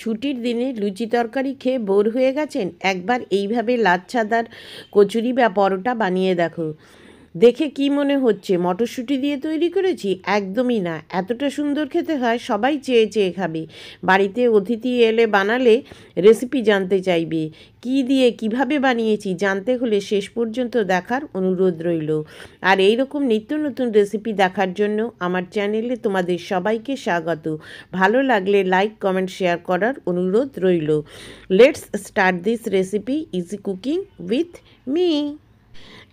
ছুটির দিনে লুচি তরকারি খেয়ে বোর হয়ে গেছেন? একবার এইভাবে লাচ্ছাদার কচুরি বা পরোটা বানিয়ে দেখো। দেখে কি মনে হচ্ছে মটরশুঁটি দিয়ে তৈরি করেছি? একদমই না। এতটা সুন্দর খেতে হয়, সবাই চেয়ে চেয়ে খাবে। বাড়িতে অতিথি এলে বানালে রেসিপি জানতে চাইবে। কি দিয়ে কিভাবে বানিয়েছি জানতে হলে শেষ পর্যন্ত দেখার অনুরোধ রইল। আর এই রকম নিত্য নতুন রেসিপি দেখার জন্য আমার চ্যানেলে তোমাদের সবাইকে স্বাগত। ভালো লাগলে লাইক, কমেন্ট, শেয়ার করার অনুরোধ রইল। Let's start this recipe easy cooking with me.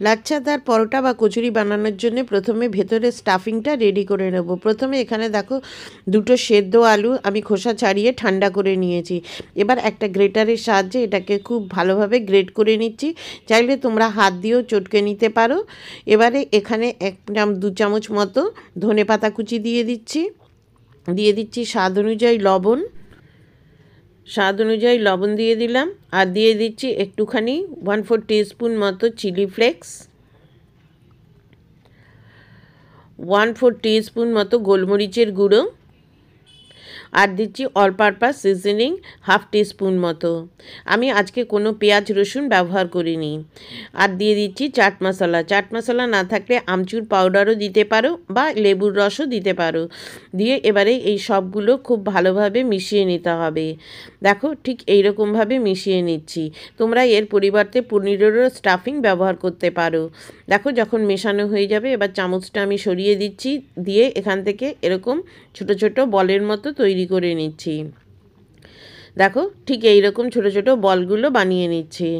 লাচ্ছাদার পরোটা বা কচুরি বানানোর জন্য প্রথমে ভেতরে স্টাফিংটা রেডি করে নেব। প্রথমে এখানে দেখো দুটো সেদ্ধ আলু আমি খোসা ছাড়িয়ে ঠান্ডা করে নিয়েছি। এবার একটা গ্রেটারের সাহায্যে এটাকে খুব ভালোভাবে গ্রেট করে নিচ্ছি। চাইলে তোমরা হাত দিয়েও চটকে নিতে পারো। এবারে এখানে 2 চামচ মতো ধনেপাতা কুচি দিয়ে দিচ্ছি স্বাদ অনুযায়ী লবণ দিয়ে দিলাম। আর দিয়ে দিচ্ছি একটুখানি 1/4 টিস্পুন মতো চিলি ফ্লেক্স, 1/4 টিস্পুন মতো গোলমরিচের গুঁড়ো, আর দিচ্ছি অল পারপাস সিজনিং 1/2 টিস্পুন মতো। আমি আজকে কোনো পেঁয়াজ রসুন ব্যবহার করিনি। আর দিয়ে দিচ্ছি চাট মশলা না থাকলে আমচুর পাউডারও দিতে পারো বা লেবুর রসও দিতে পারো। দিয়ে এবারে এই সবগুলো খুব ভালোভাবে মিশিয়ে নিতে হবে। দেখো ঠিক এইরকমভাবে মিশিয়ে নিচ্ছি। তোমরা এর পরিবর্তে পনিরেরও স্টাফিং ব্যবহার করতে পারো। দেখো যখন মেশানো হয়ে যাবে এবার চামচটা আমি সরিয়ে দিচ্ছি, দিয়ে এখান থেকে এরকম ছোট ছোট বলের মতো তৈরি করে নিচ্ছি। দেখো ঠিক এইরকম ছোট ছোট বলগুলো বানিয়ে নিচ্ছি।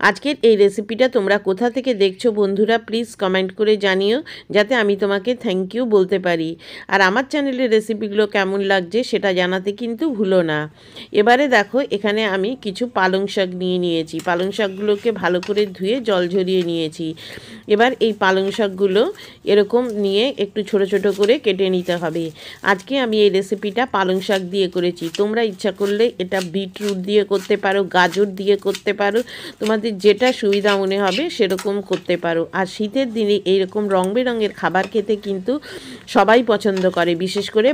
আজকের এই রেসিপিটা তোমরা কোথা থেকে দেখছো বন্ধুরা প্লিজ কমেন্ট করে জানিও, যাতে আমি তোমাকে থ্যাংক ইউ বলতে পারি। আর আমার চ্যানেলের রেসিপিগুলো কেমন লাগছে সেটা জানাতে কিন্তু ভুলো না। এবারে দেখো এখানে আমি কিছু পালং শাক নিয়েছি। পালং শাকগুলোকে ভালো করে ধুয়ে জল ঝরিয়ে নিয়েছি। এবার এই পালং শাকগুলো এরকম নিয়ে একটু ছোট ছোট করে কেটে নিতে হবে। আজকে আমি এই রেসিপিটা পালং শাক দিয়ে করেছি। তোমরা ইচ্ছা করলে এটা বিটরুট দিয়ে করতে পারো, গাজর দিয়ে করতে পারো, তোমাদের যেটা সুবিধা মনে হবে সেরকম করতে পারো। আর শীতের দিনে এইরকম রং বেরঙের খাবার খেতে কিন্তু সবাই পছন্দ করে, বিশেষ করে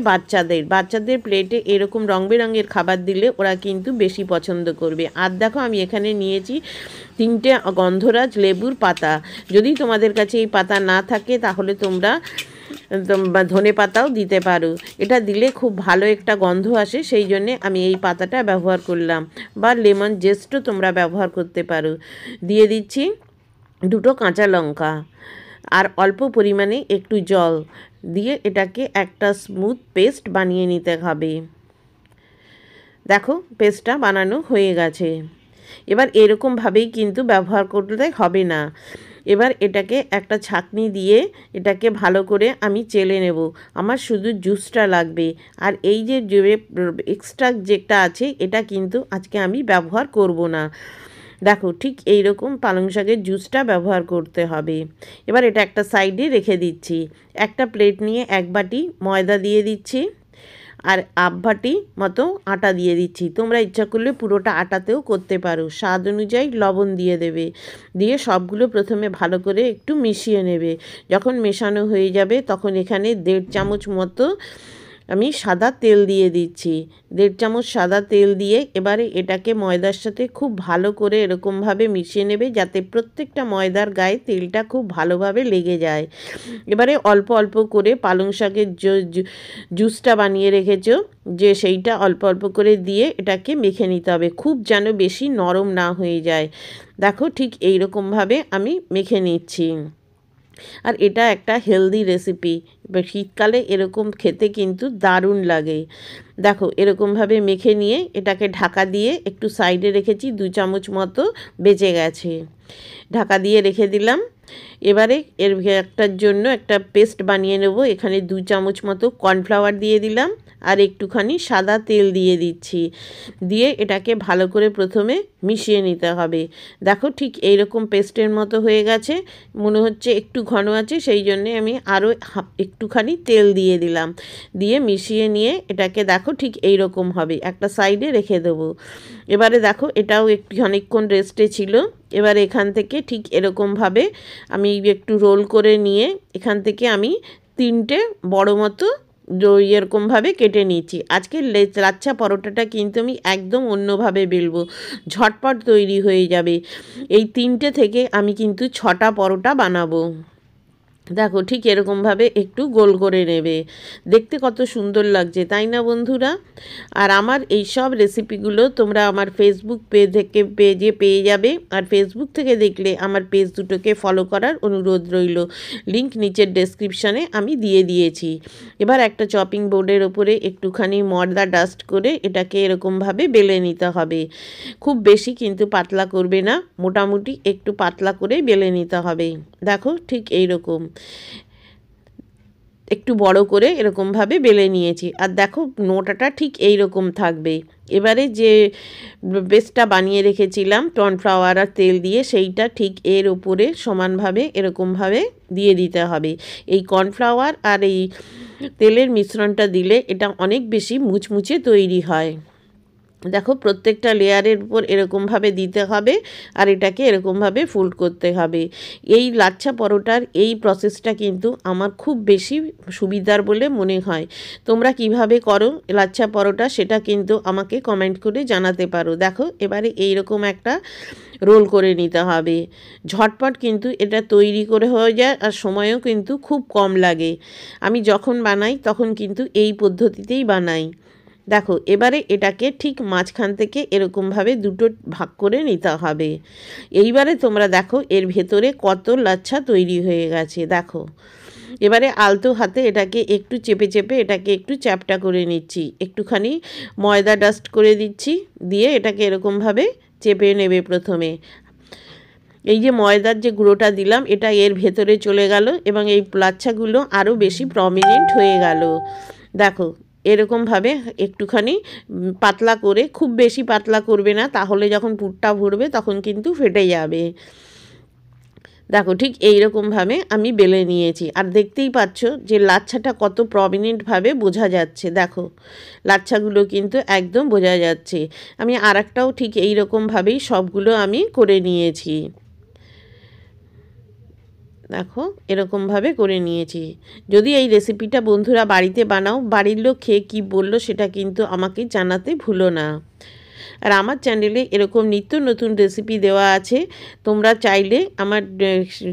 বাচ্চাদের প্লেটে এরকম রং বেরঙের খাবার দিলে ওরা কিন্তু বেশি পছন্দ করবে। আর দেখো আমি এখানে নিয়েছি 3টে গন্ধরাজ লেবুর পাতা। যদি তোমাদের কাছে এই পাতা না থাকে তাহলে তোমরা ধনে পাতাও দিতে পারো। এটা দিলে খুব ভালো একটা গন্ধ আসে, সেই জন্যে আমি এই পাতাটা ব্যবহার করলাম। বা লেমন জেস্টও তোমরা ব্যবহার করতে পারো। দিয়ে দিচ্ছি 2টো কাঁচা লঙ্কা আর অল্প পরিমাণে একটু জল দিয়ে এটাকে একটা স্মুথ পেস্ট বানিয়ে নিতে হবে। দেখো পেস্টটা বানানো হয়ে গেছে। এবার এরকমভাবেই কিন্তু ব্যবহার করতে হবে না। এবার এটাকে একটা ছাঁকনি দিয়ে এটাকে ভালো করে আমি চেলে নেব। আমার শুধু জুসটা লাগবে। আর এই যে এক্সট্রা যেটা আছে এটা কিন্তু আজকে আমি ব্যবহার করব না। দেখো ঠিক এইরকম পালং শাকের জুসটা ব্যবহার করতে হবে। এবার এটা একটা সাইডে রেখে দিচ্ছি। একটা প্লেট নিয়ে 1 বাটি ময়দা দিয়ে দিচ্ছি আর 1/2 বাটি মতো আটা দিয়ে দিচ্ছি। তোমরা ইচ্ছা করলে পুরোটা আটাতেও করতে পারো। স্বাদ অনুযায়ী লবণ দিয়ে দেবে। দিয়ে সবগুলো প্রথমে ভালো করে একটু মিশিয়ে নেবে। যখন মেশানো হয়ে যাবে তখন এখানে 1.5 চামচ মতো আমি সাদা তেল দিয়ে দিচ্ছি। 1.5 চামচ সাদা তেল দিয়ে এবারে এটাকে ময়দার সাথে খুব ভালো করে এরকমভাবে মিশিয়ে নেবে, যাতে প্রত্যেকটা ময়দার গায়ে তেলটা খুব ভালোভাবে লেগে যায়। এবারে অল্প অল্প করে পালং শাকের জুসটা বানিয়ে রেখেছো যে সেইটা অল্প অল্প করে দিয়ে এটাকে মেখে নিতে হবে, খুব যেন বেশি নরম না হয়ে যায়। দেখো ঠিক এইরকমভাবে আমি মেখে নিচ্ছি। আর এটা একটা হেলদি রেসিপি, শীতকালে এরকম খেতে কিন্তু দারুণ লাগে। দেখো এরকমভাবে মেখে নিয়ে এটাকে ঢাকা দিয়ে একটু সাইডে রেখেছি। 2 চামচ মতো বেঁচে গেছে, ঢাকা দিয়ে রেখে দিলাম। এবারে এর একটার জন্য একটা পেস্ট বানিয়ে নেব। এখানে 2 চামচ মতো কর্নফ্লাওয়ার দিয়ে দিলাম আর একটুখানি সাদা তেল দিয়ে দিচ্ছি। দিয়ে এটাকে ভালো করে প্রথমে মিশিয়ে নিতে হবে। দেখো ঠিক এইরকম পেস্টের মতো হয়ে গেছে, মনে হচ্ছে একটু ঘন আছে, সেই জন্যে আমি আরও একটুখানি তেল দিয়ে দিলাম। দিয়ে মিশিয়ে নিয়ে এটাকে দেখো ঠিক এইরকম হবে, একটা সাইডে রেখে দেবো। এবারে দেখো এটাও একটু অনেকক্ষণ রেস্টে ছিল। এবার এখান থেকে ঠিক এরকমভাবে আমি একটু রোল করে নিয়ে এখান থেকে আমি 3টে বড় মতো এরকমভাবে কেটে নিচ্ছি। আজকে লাচ্ছা পরোটাটা কিন্তু আমি একদম অন্যভাবে বেলবো, ঝটপট তৈরি হয়ে যাবে। এই 3টে থেকে আমি কিন্তু 6টা পরোটা বানাবো। দেখো ঠিক এরকমভাবে একটু গোল করে নেবে, দেখতে কত সুন্দর লাগছে তাই না বন্ধুরা? আর আমার এই সব রেসিপিগুলো তোমরা আমার ফেসবুক পেজে পেয়ে যাবে। আর ফেসবুক থেকে দেখলে আমার পেজ দুটোকে ফলো করার অনুরোধ রইল, লিংক নিচের ডেসক্রিপশানে আমি দিয়ে দিয়েছি। এবার একটা চপিং বোর্ডের ওপরে একটুখানি ময়দা ডাস্ট করে এটাকে এরকমভাবে বেলে নিতে হবে। খুব বেশি কিন্তু পাতলা করবে না, মোটামুটি একটু পাতলা করে বেলে নিতে হবে। দেখো ঠিক এই রকম একটু বড় করে এরকমভাবে বেলে নিয়েছি। আর দেখো নোটাটা ঠিক এই রকম থাকবে। এবারে যে বেসটা বানিয়ে রেখেছিলাম কর্নফ্লাওয়ার আর তেল দিয়ে, সেইটা ঠিক এর উপরে সমানভাবে এরকমভাবে দিয়ে দিতে হবে। এই কর্নফ্লাওয়ার আর এই তেলের মিশ্রণটা দিলে এটা অনেক বেশি মুচমুচে তৈরি হয়। দেখো প্রত্যেকটা লেয়ারের উপর এরকমভাবে দিতে হবে আর এটাকে এরকমভাবে ফোল্ড করতে হবে। এই লাচ্ছা পরোটার এই প্রসেসটা কিন্তু আমার খুব বেশি সুবিধার বলে মনে হয়। তোমরা কিভাবে করো লাচ্ছা পরোটা সেটা কিন্তু আমাকে কমেন্ট করে জানাতে পারো। দেখো এবারে এইরকম একটা রোল করে নিতে হবে, ঝটপট কিন্তু এটা তৈরি করে হয়ে যায় আর সময়ও কিন্তু খুব কম লাগে। আমি যখন বানাই তখন কিন্তু এই পদ্ধতিতেই বানাই। দেখো এবারে এটাকে ঠিক মাঝখান থেকে এরকমভাবে দুটো ভাগ করে নিতে হবে। এইবারে তোমরা দেখো এর ভেতরে কত লাচ্ছা তৈরি হয়ে গেছে। দেখো এবারে আলতো হাতে এটাকে একটু চেপে চেপে এটাকে একটু চ্যাপটা করে নিচ্ছি, একটুখানি ময়দা ডাস্ট করে দিচ্ছি, দিয়ে এটাকে এরকমভাবে চেপে নেবে প্রথমে। এই যে ময়দার যে গুঁড়োটা দিলাম এটা এর ভেতরে চলে গেল এবং এই লাচ্ছাগুলো আরও বেশি প্রমিনেন্ট হয়ে গেল। দেখো এরকমভাবে একটুখানি পাতলা করে, খুব বেশি পাতলা করবে না, তাহলে যখন পুরটা ভরবে তখন কিন্তু ফেটে যাবে। দেখো ঠিক এই রকমভাবে আমি বেলে নিয়েছি আর দেখতেই পাচ্ছ যে লাচ্ছাটা কত প্রমিনেন্টভাবে বোঝা যাচ্ছে। দেখো লাচ্ছাগুলো কিন্তু একদম বোঝা যাচ্ছে। আমি আর একটাও ঠিক এই রকমভাবেই সবগুলো আমি করে নিয়েছি। দেখো এরকমভাবে করে নিয়েছি। যদি এই রেসিপিটা বন্ধুরা বাড়িতে বানাও, বাড়ির লোক খেয়ে কী বললো সেটা কিন্তু আমাকে জানাতে ভুলো না। আর আমার চ্যানেলে এরকম নিত্য নতুন রেসিপি দেওয়া আছে, তোমরা চাইলে আমার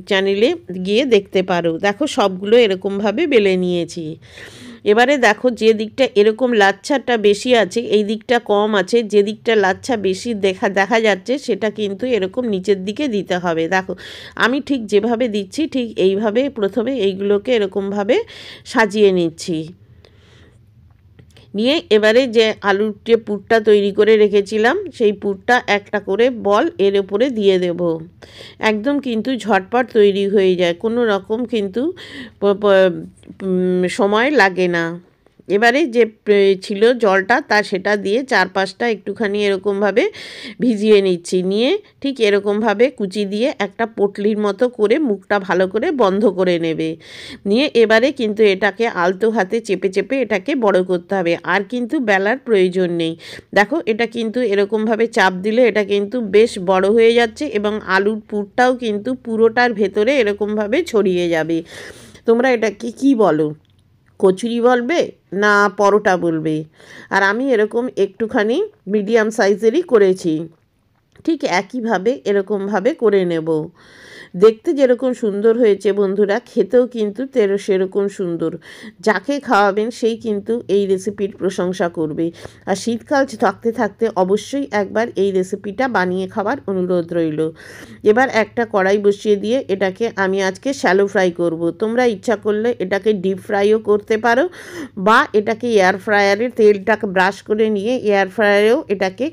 চ্যানেলে গিয়ে দেখতে পারো। দেখো সবগুলো এরকমভাবে বেলে নিয়েছি। এবারে দেখো যে দিকটা এরকম লাচ্ছাটা বেশি আছে এই দিকটা কম আছে, যে দিকটা লাচ্ছা বেশি দেখা যাচ্ছে সেটা কিন্তু এরকম নিচের দিকে দিতে হবে। দেখো আমি ঠিক যেভাবে দিচ্ছি ঠিক এইভাবে প্রথমে এইগুলোকে এরকমভাবে সাজিয়ে নিচ্ছি। নিয়ে এবারে যে আলুর যে পুরটা তৈরি করে রেখেছিলাম সেই পুরটা একটা করে বল এর উপরে দিয়ে দেব। একদম কিন্তু ঝটপট তৈরি হয়ে যায়, কোনো রকম কিন্তু সময় লাগে না। এবারে যে ছিল জলটা সেটা দিয়ে চারপাশটা একটুখানি এরকমভাবে ভিজিয়ে নিচ্ছি, নিয়ে ঠিক এরকমভাবে কুচি দিয়ে একটা পটলির মতো করে মুখটা ভালো করে বন্ধ করে নেবে। নিয়ে এবারে কিন্তু এটাকে আলতো হাতে চেপে চেপে এটাকে বড় করতে হবে, আর কিন্তু বেলার প্রয়োজন নেই। দেখো এটা কিন্তু এরকমভাবে চাপ দিলে এটা কিন্তু বেশ বড় হয়ে যাচ্ছে এবং আলুর পুরটাও কিন্তু পুরোটার ভেতরে এরকমভাবে ছড়িয়ে যাবে। তোমরা এটাকে কি বলো, কচুরি বলবে না পরোটা বলবে? আর আমি এরকম একটুখানি মিডিয়াম সাইজেরই করেছি। ঠিক একইভাবে এরকমভাবে করে নেব। দেখতে যেরকম সুন্দর হয়েছে বন্ধুরা, খেতেও কিন্তু সেরকম সুন্দর। যাকে খাওয়াবেন সেই কিন্তু এই রেসিপির প্রশংসা করবে। আর শীতকাল থাকতে থাকতে অবশ্যই একবার এই রেসিপিটা বানিয়ে খাওয়ার অনুরোধ রইল। এবার একটা কড়াই বসিয়ে দিয়ে এটাকে আমি আজকে শ্যালো ফ্রাই করব। তোমরা ইচ্ছা করলে এটাকে ডিপ ফ্রাইও করতে পারো বা এটাকে এয়ার ফ্রায়ারের তেলটাকে ব্রাশ করে নিয়ে এয়ার ফ্রায়ারেও এটাকে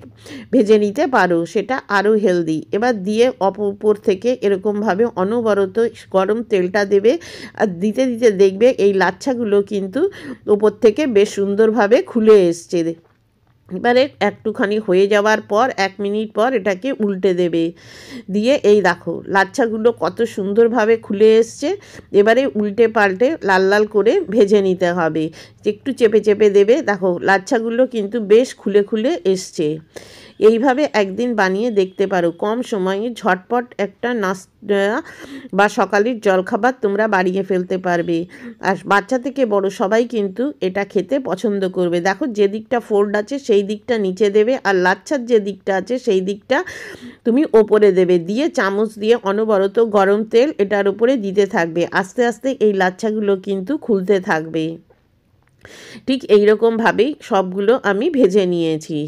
ভেজে নিতে পারো, সেটা আরও হেলদি। এবার দিয়ে উপর থেকে এরকমভাবে অনবরত গরম তেলটা দেবে আর দিতে দিতে দেখবে এই লাচ্ছাগুলো কিন্তু উপর থেকে বেশ সুন্দরভাবে খুলে এসছে। এবারে একটুখানি হয়ে যাওয়ার পর 1 মিনিট পর এটাকে উল্টে দেবে, দিয়ে এই দেখো লাচ্ছাগুলো কত সুন্দরভাবে খুলে এসছে। এবারে উল্টে পাল্টে লাল লাল করে ভেজে নিতে হবে, একটু চেপে চেপে দেবে। দেখো লাচ্ছাগুলো কিন্তু বেশ খুলে খুলে এসছে। এইভাবে একদিন বানিয়ে দেখতে পারো। কম সময়ে ঝটপট একটা নাস্তা বা সকালের জলখাবার তোমরা বানিয়ে ফেলতে পারবে। আর বাচ্চা থেকে বড় সবাই কিন্তু এটা খেতে পছন্দ করবে। দেখো যে দিকটা ফোল্ড আছে সেই দিকটা নিচে দেবে, আর লাচ্ছার যে দিকটা আছে সেই দিকটা তুমি ওপরে দেবে, দিয়ে চামচ দিয়ে অনবরত গরম তেল এটার উপরে দিতে থাকবে। আস্তে আস্তে এই লাচ্ছাগুলো কিন্তু খুলতে থাকবে। ঠিক এইরকমভাবেই সবগুলো আমি ভেজে নিয়েছি।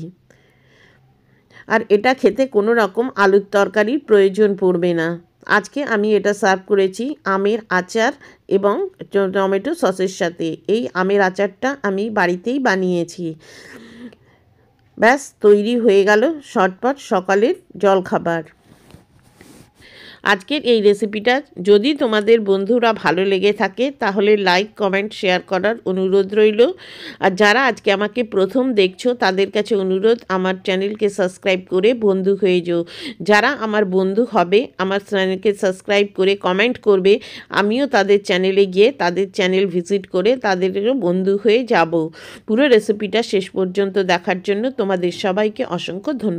আর এটা খেতে কোনো রকম আলুর তরকারির প্রয়োজন পড়বে না। আজকে আমি এটা সার্ভ করেছি আমের আচার এবং টমেটো সসের সাথে। এই আমের আচারটা আমি বাড়িতেই বানিয়েছি। ব্যাস তৈরি হয়ে গেল ঝটপট সকালের জলখাবার। আজকের এই রেসিপিটা যদি তোমাদের বন্ধুরা ভালো লেগে থাকে তাহলে লাইক, কমেন্ট, শেয়ার করার অনুরোধ রইল। আর যারা আজকে আমাকে প্রথম দেখছো তাদের কাছে অনুরোধ, আমার চ্যানেলকে সাবস্ক্রাইব করে বন্ধু হয়ে যাও। যারা আমার বন্ধু হবে আমার চ্যানেলকে সাবস্ক্রাইব করে কমেন্ট করবে, আমিও তাদের চ্যানেলে গিয়ে তাদের চ্যানেল ভিজিট করে তাদেরও বন্ধু হয়ে যাব। পুরো রেসিপিটা শেষ পর্যন্ত দেখার জন্য তোমাদের সবাইকে অসংখ্য ধন্যবাদ।